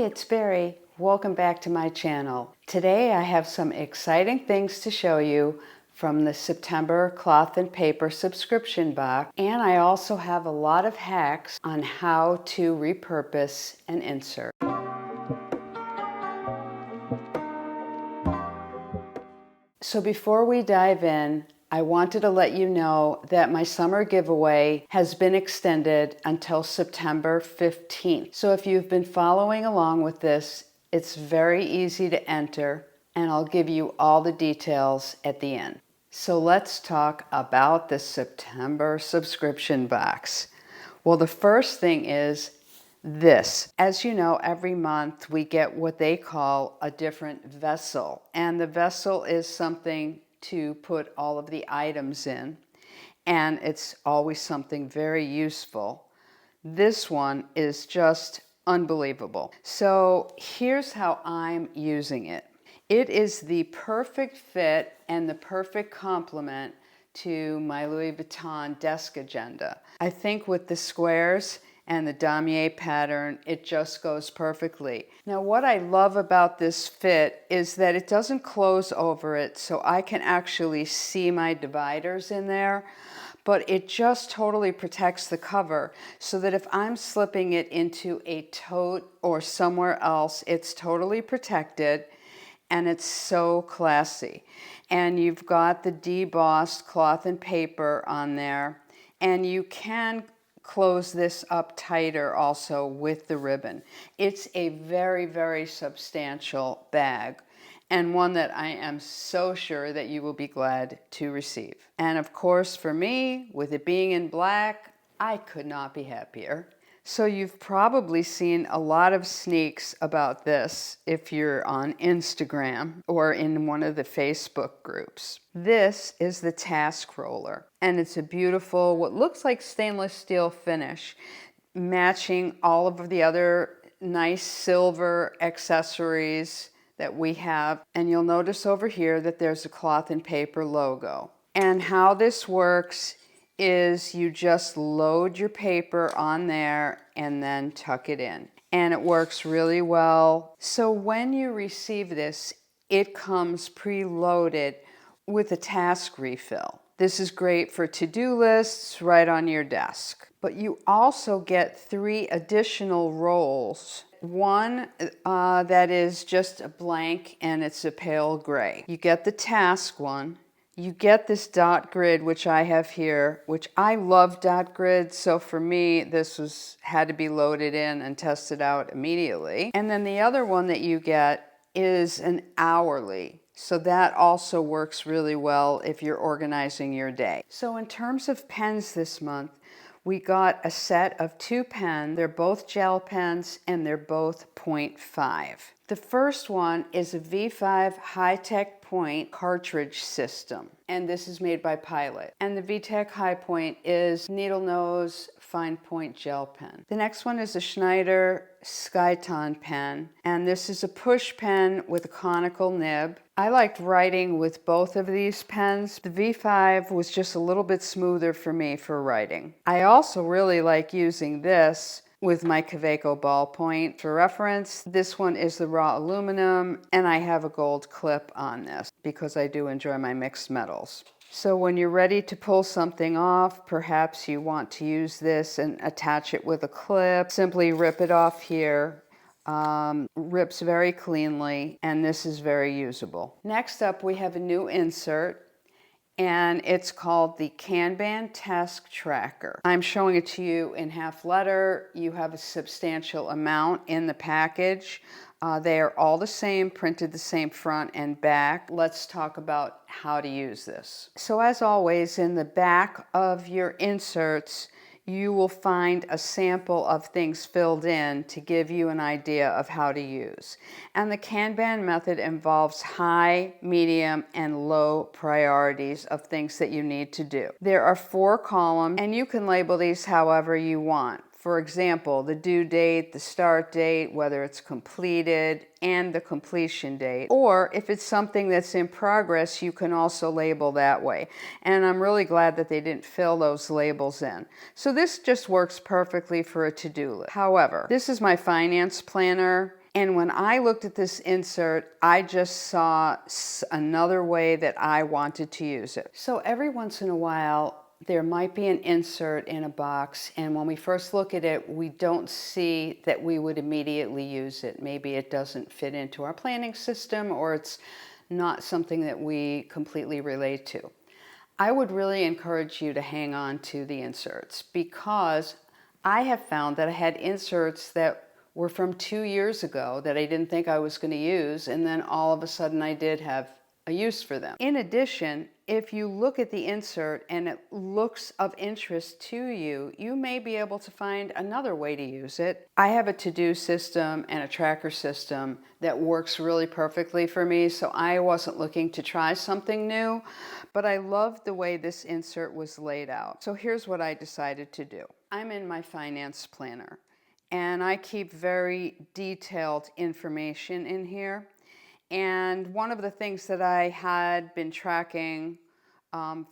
it's Barry. Welcome back to my channel. Today I have some exciting things to show you from the September cloth and paper subscription box, and I also have a lot of hacks on how to repurpose an insert. So before we dive in, I wanted to let you know that my summer giveaway has been extended until September 15th. So if you've been following along with this, it's very easy to enter, and I'll give you all the details at the end. So let's talk about the September subscription box. Well, the first thing is this. As you know, every month we get what they call a different vessel, and the vessel is something to put all of the items in, and it's always something very useful. This one is just unbelievable. So here's how I'm using it. It is the perfect fit and the perfect complement to my Louis Vuitton desk agenda. I think with the squares and the damier pattern, it just goes perfectly. Now, what I love about this fit is that it doesn't close over it, so I can actually see my dividers in there, but it just totally protects the cover so that if I'm slipping it into a tote or somewhere else, it's totally protected, and it's so classy. And you've got the debossed cloth and paper on there, and you can close this up tighter also with the ribbon. It's a very, very substantial bag, and one that I am so sure that you will be glad to receive. And of course, for me, with it being in black, I could not be happier. So you've probably seen a lot of sneaks about this if you're on Instagram or in one of the Facebook groups. This is the task roller, and it's a beautiful, what looks like stainless steel finish, matching all of the other nice silver accessories that we have. And you'll notice over here that there's a cloth and paper logo. And how this works is you just load your paper on there and then tuck it in. And it works really well. So when you receive this, it comes preloaded with a task refill. This is great for to-do lists right on your desk. But you also get 3 additional rolls. One that is just a blank and it's a pale gray. You get the task one. You get this dot grid, which I have here, which I love dot grid, so for me this had to be loaded in and tested out immediately. And then the other one that you get is an hourly, so that also works really well if you're organizing your day. So in terms of pens this month, we got a set of 2 pens. They're both gel pens and they're both 0.5. The first one is a V5 high-tech point cartridge system, and this is made by Pilot. And the VTech High Point is needle nose fine point gel pen. The next one is a Schneider Skyton pen, and this is a push pen with a conical nib. I liked writing with both of these pens. The V5 was just a little bit smoother for me for writing. I also really like using this with my Kaweco ballpoint. For reference, this one is the raw aluminum, and I have a gold clip on this because I do enjoy my mixed metals. So when you're ready to pull something off, perhaps you want to use this and attach it with a clip, simply rip it off here. Rips very cleanly, and this is very usable. Next up, we have a new insert, and it's called the Kanban Task Tracker. I'm showing it to you in half letter. You have a substantial amount in the package. They are all the same, printed the same front and back. Let's talk about how to use this. So as always, in the back of your inserts, you will find a sample of things filled in to give you an idea of how to use. And the Kanban method involves high, medium, and low priorities of things that you need to do. There are 4 columns, and you can label these however you want. For example, the due date, the start date, whether it's completed, and the completion date. Or if it's something that's in progress, you can also label that way. And I'm really glad that they didn't fill those labels in. So this just works perfectly for a to-do list. However, this is my finance planner, And when I looked at this insert, I just saw another way that I wanted to use it. So every once in a while, there might be an insert in a box, and when we first look at it, we don't see that we would immediately use it. Maybe it doesn't fit into our planning system, or it's not something that we completely relate to. I would really encourage you to hang on to the inserts, because I have found that I had inserts that were from 2 years ago that I didn't think I was going to use, and then all of a sudden I did have a use for them. In addition, if you look at the insert and it looks of interest to you, you may be able to find another way to use it. I have a to-do system and a tracker system that works really perfectly for me, so I wasn't looking to try something new, but I loved the way this insert was laid out. So here's what I decided to do. I'm in my finance planner, and I keep very detailed information in here. And one of the things that I had been tracking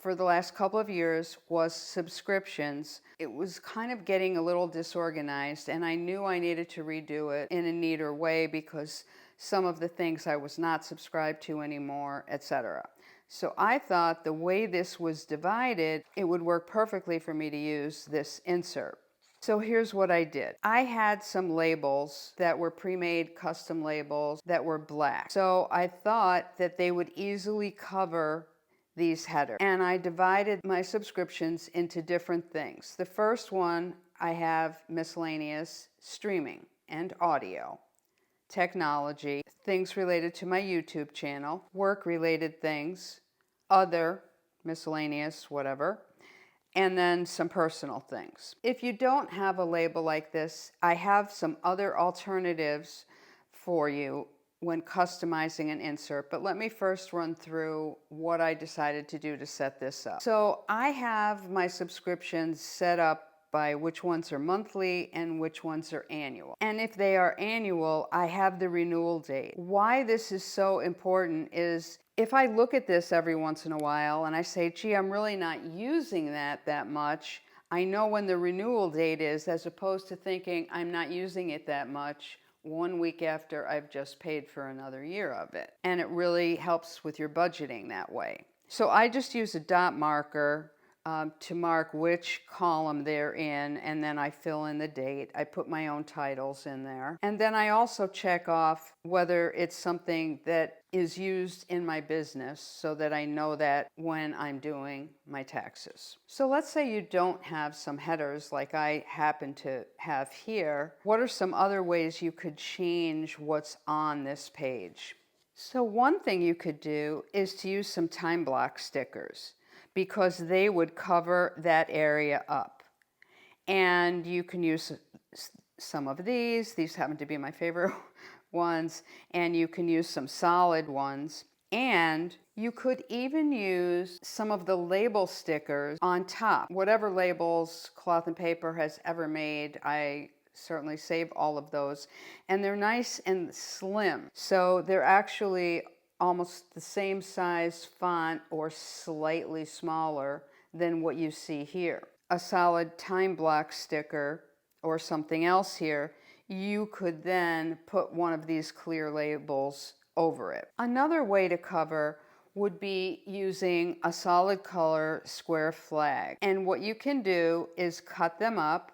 for the last couple of years was subscriptions. It was kind of getting a little disorganized, and I knew I needed to redo it in a neater way because some of the things I was not subscribed to anymore, etc. So I thought the way this was divided, it would work perfectly for me to use this insert. So here's what I did. I had some labels that were pre-made custom labels that were black. So I thought that they would easily cover these headers. And I divided my subscriptions into different things. The first one, I have miscellaneous, streaming and audio, technology, things related to my YouTube channel, work-related things, other, miscellaneous, whatever, and then some personal things. If you don't have a label like this, I have some other alternatives for you when customizing an insert, but let me first run through what I decided to do to set this up. So I have my subscriptions set up by which ones are monthly and which ones are annual. And if they are annual, I have the renewal date. Why this is so important is if I look at this every once in a while and I say, gee, I'm really not using that much, I know when the renewal date is, as opposed to thinking I'm not using it that much 1 week after I've just paid for another year of it. And it really helps with your budgeting that way. So I just use a dot marker to mark which column they're in, and then I fill in the date. I put my own titles in there. And then I also check off whether it's something that is used in my business so that I know that when I'm doing my taxes. So let's say you don't have some headers like I happen to have here. What are some other ways you could change what's on this page? So one thing you could do is to use some time block stickers, because they would cover that area up. And you can use some of these. These happen to be my favorite ones. And you can use some solid ones. And you could even use some of the label stickers on top. Whatever labels Cloth and Paper has ever made, I certainly save all of those. And they're nice and slim. So they're actually almost the same size font or slightly smaller than what you see here. A solid time block sticker or something else here, you could then put one of these clear labels over it. Another way to cover would be using a solid color square flag. And what you can do is cut them up,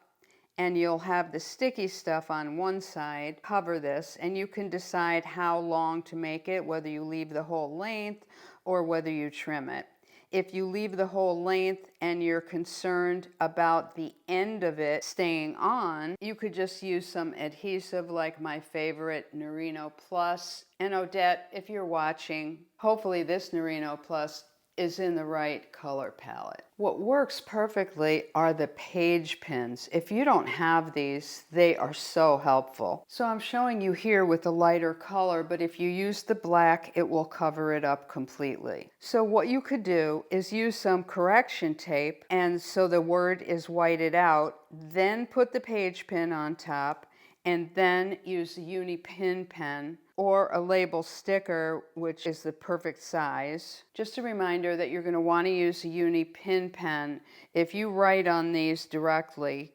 and you'll have the sticky stuff on one side cover this, and you can decide how long to make it, whether you leave the whole length or whether you trim it. If you leave the whole length and you're concerned about the end of it staying on, you could just use some adhesive like my favorite Nerino Plus. And Odette, if you're watching, hopefully this Nerino Plus is in the right color palette. What works perfectly are the page pins. If you don't have these, they are so helpful. So I'm showing you here with a lighter color, but if you use the black, it will cover it up completely. So what you could do is use some correction tape, and so the word is whited out, then put the page pin on top, and then use a uni pin pen or a label sticker, which is the perfect size. Just a reminder that you're going to want to use a uni pin pen if you write on these directly.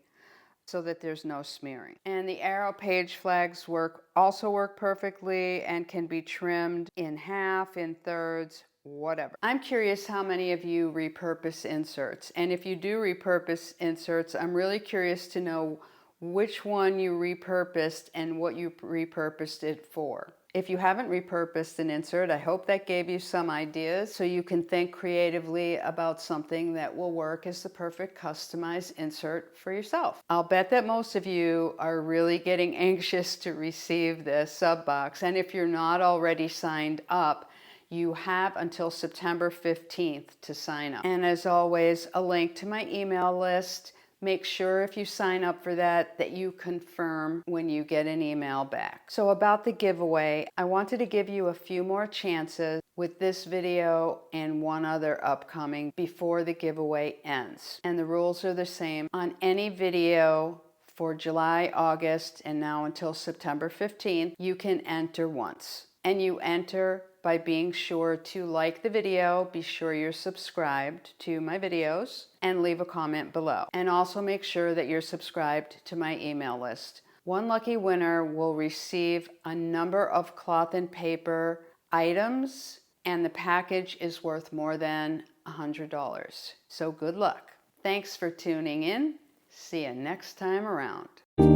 so that there's no smearing. And the arrow page flags also work perfectly and can be trimmed in half, in thirds, whatever. I'm curious how many of you repurpose inserts. And if you do repurpose inserts, I'm really curious to know which one you repurposed and what you repurposed it for. If you haven't repurposed an insert, I hope that gave you some ideas so you can think creatively about something that will work as the perfect customized insert for yourself. I'll bet that most of you are really getting anxious to receive this sub box, and if you're not already signed up, you have until September 15th to sign up. And as always, a link to my email list. Make sure if you sign up for that you confirm when you get an email back. So about the giveaway, I wanted to give you a few more chances with this video and one other upcoming before the giveaway ends. And the rules are the same on any video for July, August, and now until September 15th, you can enter once. And you enter by being sure to like the video, be sure you're subscribed to my videos, and leave a comment below. And also make sure that you're subscribed to my email list. One lucky winner will receive a number of cloth and paper items, and the package is worth more than $100. So good luck. Thanks for tuning in. See you next time around.